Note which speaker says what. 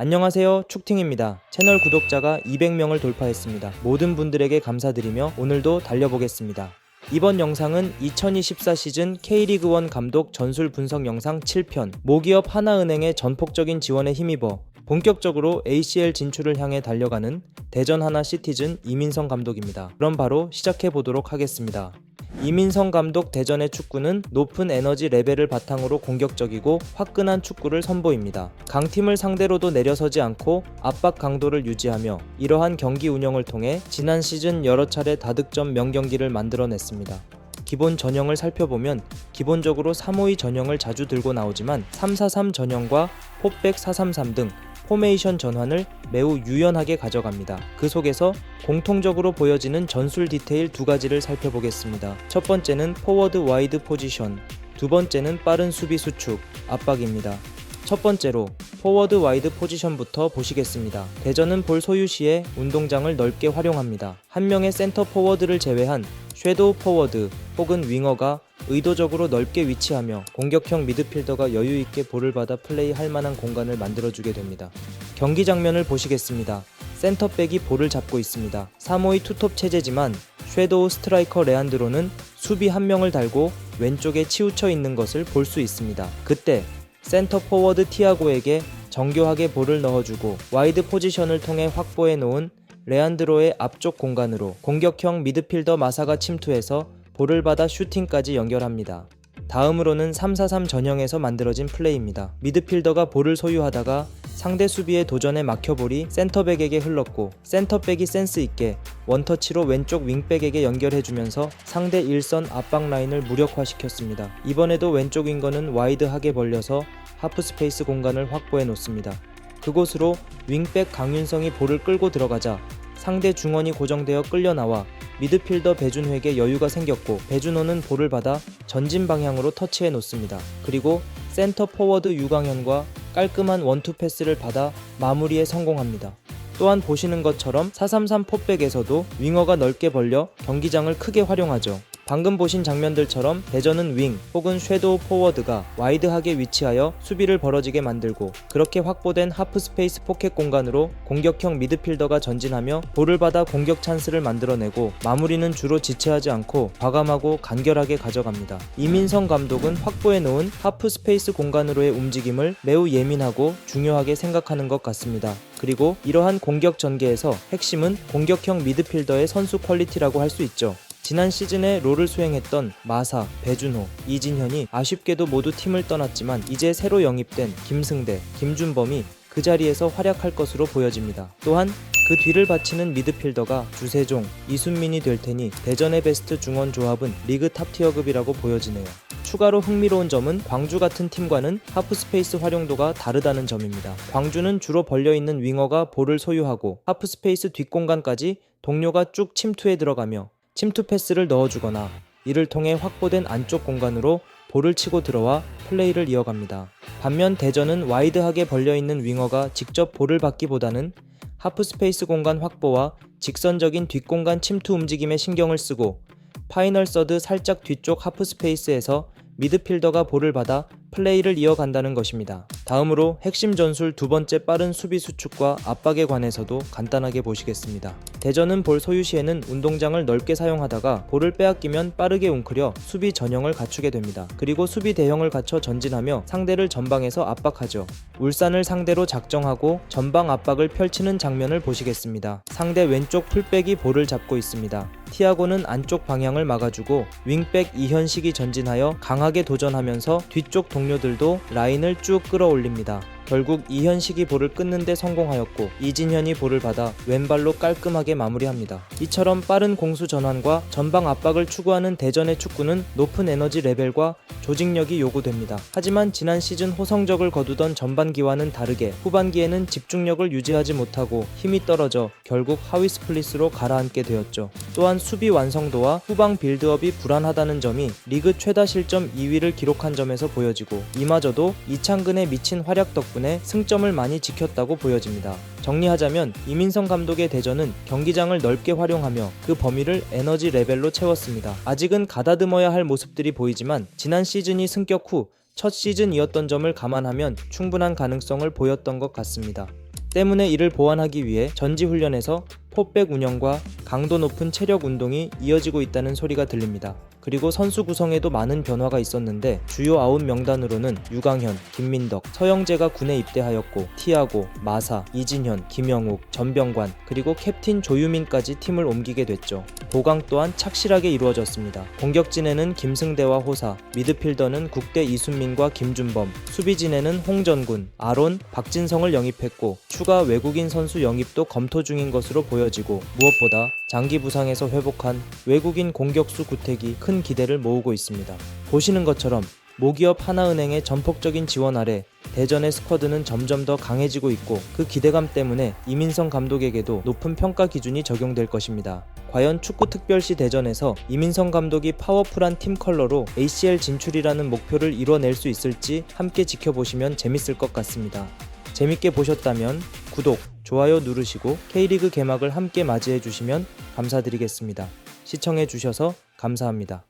Speaker 1: 안녕하세요, 축팅입니다. 채널 구독자가 200명을 돌파했습니다. 모든 분들에게 감사드리며 오늘도 달려보겠습니다. 이번 영상은 2024 시즌 K리그1 감독 전술 분석 영상 7편, 모기업 하나은행의 전폭적인 지원에 힘입어 본격적으로 ACL 진출을 향해 달려가는 대전 하나시티즌 이민성 감독입니다. 그럼 바로 시작해보도록 하겠습니다. 이민성 감독 대전의 축구는 높은 에너지 레벨을 바탕으로 공격적이고 화끈한 축구를 선보입니다. 강팀을 상대로도 내려서지 않고 압박 강도를 유지하며 이러한 경기 운영을 통해 지난 시즌 여러 차례 다득점 명경기를 만들어냈습니다. 기본 전형을 살펴보면 기본적으로 352 전형을 자주 들고 나오지만 343 전형과 포백 433 등 포메이션 전환을 매우 유연하게 가져갑니다. 그 속에서 공통적으로 보여지는 전술 디테일 두 가지를 살펴보겠습니다. 첫 번째는 포워드 와이드 포지션, 두 번째는 빠른 수비 수축, 압박입니다. 첫 번째로 포워드 와이드 포지션부터 보시겠습니다. 대전은 볼 소유 시에 운동장을 넓게 활용합니다. 한 명의 센터 포워드를 제외한 섀도우 포워드 혹은 윙어가 의도적으로 넓게 위치하며 공격형 미드필더가 여유있게 볼을 받아 플레이할 만한 공간을 만들어주게 됩니다. 경기 장면을 보시겠습니다. 센터백이 볼을 잡고 있습니다. 352 투톱 체제지만 섀도우 스트라이커 레안드로는 수비 한 명을 달고 왼쪽에 치우쳐 있는 것을 볼 수 있습니다. 그때 센터 포워드 티아고에게 정교하게 볼을 넣어주고 와이드 포지션을 통해 확보해 놓은 레안드로의 앞쪽 공간으로 공격형 미드필더 마사가 침투해서 볼을 받아 슈팅까지 연결합니다. 다음으로는 343 전형에서 만들어진 플레이입니다. 미드필더가 볼을 소유하다가 상대 수비의 도전에 막혀볼이 센터백에게 흘렀고 센터백이 센스 있게 원터치로 왼쪽 윙백에게 연결해주면서 상대 일선 압박 라인을 무력화시켰습니다. 이번에도 왼쪽 윙거는 와이드하게 벌려서 하프스페이스 공간을 확보해 놓습니다. 그곳으로 윙백 강윤성이 볼을 끌고 들어가자 상대 중원이 고정되어 끌려 나와 미드필더 배준호에게 여유가 생겼고 배준호는 볼을 받아 전진 방향으로 터치해 놓습니다. 그리고 센터 포워드 유강현과 깔끔한 원투 패스를 받아 마무리에 성공합니다. 또한 보시는 것처럼 433 포백에서도 윙어가 넓게 벌려 경기장을 크게 활용하죠. 방금 보신 장면들처럼 대전은 윙 혹은 섀도우 포워드가 와이드하게 위치하여 수비를 벌어지게 만들고 그렇게 확보된 하프스페이스 포켓 공간으로 공격형 미드필더가 전진하며 볼을 받아 공격 찬스를 만들어내고 마무리는 주로 지체하지 않고 과감하고 간결하게 가져갑니다. 이민성 감독은 확보해 놓은 하프스페이스 공간으로의 움직임을 매우 예민하고 중요하게 생각하는 것 같습니다. 그리고 이러한 공격 전개에서 핵심은 공격형 미드필더의 선수 퀄리티라고 할 수 있죠. 지난 시즌에 롤을 수행했던 마사, 배준호, 이진현이 아쉽게도 모두 팀을 떠났지만 이제 새로 영입된 김승대, 김준범이 그 자리에서 활약할 것으로 보여집니다. 또한 그 뒤를 바치는 미드필더가 주세종, 이순민이 될 테니 대전의 베스트 중원 조합은 리그 탑티어급이라고 보여지네요. 추가로 흥미로운 점은 광주 같은 팀과는 하프스페이스 활용도가 다르다는 점입니다. 광주는 주로 벌려있는 윙어가 볼을 소유하고 하프스페이스 뒷공간까지 동료가 쭉 침투해 들어가며 침투 패스를 넣어주거나 이를 통해 확보된 안쪽 공간으로 볼을 치고 들어와 플레이를 이어갑니다. 반면 대전은 와이드하게 벌려있는 윙어가 직접 볼을 받기보다는 하프스페이스 공간 확보와 직선적인 뒷공간 침투 움직임에 신경을 쓰고 파이널 서드 살짝 뒤쪽 하프스페이스에서 미드필더가 볼을 받아 플레이를 이어간다는 것입니다. 다음으로 핵심 전술 두 번째 빠른 수비 수축과 압박에 관해서도 간단하게 보시겠습니다. 대전은 볼 소유 시에는 운동장을 넓게 사용하다가 볼을 빼앗기면 빠르게 웅크려 수비 전형을 갖추게 됩니다. 그리고 수비 대형을 갖춰 전진하며 상대를 전방에서 압박하죠. 울산을 상대로 작정하고 전방 압박을 펼치는 장면을 보시겠습니다. 상대 왼쪽 풀백이 볼을 잡고 있습니다. 티아고는 안쪽 방향을 막아주고 윙백 이현식이 전진하여 강하게 도전하면서 뒤쪽 동료들도 라인을 쭉 끌어올립니다. 결국 이현식이 볼을 끊는 데 성공하였고 이진현이 볼을 받아 왼발로 깔끔하게 마무리합니다. 이처럼 빠른 공수 전환과 전방 압박을 추구하는 대전의 축구는 높은 에너지 레벨과 조직력이 요구됩니다. 하지만 지난 시즌 호성적을 거두던 전반기와는 다르게 후반기에는 집중력을 유지하지 못하고 힘이 떨어져 결국 하위 스플릿으로 가라앉게 되었죠. 또한 수비 완성도와 후방 빌드업이 불안하다는 점이 리그 최다 실점 2위를 기록한 점에서 보여지고 이마저도 이창근의 미친 활약 덕분에 승점을 많이 지켰다고 보여집니다. 정리하자면 이민성 감독의 대전은 경기장을 넓게 활용하며 그 범위를 에너지 레벨로 채웠습니다. 아직은 가다듬어야 할 모습들이 보이지만 지난 시즌이 승격 후 첫 시즌이었던 점을 감안하면 충분한 가능성을 보였던 것 같습니다. 때문에 이를 보완하기 위해 전지훈련에서 포백 운영과 강도 높은 체력 운동이 이어지고 있다는 소리가 들립니다. 그리고 선수 구성에도 많은 변화가 있었는데 주요 9명단으로는 유강현, 김민덕, 서영재가 군에 입대하였고 티아고, 마사, 이진현, 김영욱, 전병관 그리고 캡틴 조유민까지 팀을 옮기게 됐죠. 보강 또한 착실하게 이루어졌습니다. 공격진에는 김승대와 호사, 미드필더는 국대 이순민과 김준범, 수비진에는 홍전군, 아론, 박진성을 영입했고 추가 외국인 선수 영입도 검토 중인 것으로 보여지고 무엇보다 장기 부상에서 회복한 외국인 공격수 구택이 큰 기대를 모으고 있습니다. 보시는 것처럼 모기업 하나은행의 전폭적인 지원 아래 대전의 스쿼드는 점점 더 강해지고 있고 그 기대감 때문에 이민성 감독에게도 높은 평가 기준이 적용될 것입니다. 과연 축구특별시 대전에서 이민성 감독이 파워풀한 팀 컬러로 ACL 진출이라는 목표를 이뤄낼 수 있을지 함께 지켜보시면 재밌을 것 같습니다. 재밌게 보셨다면 구독, 좋아요 누르시고 K리그 개막을 함께 맞이해 주시면 감사드리겠습니다. 시청해 주셔서 감사합니다.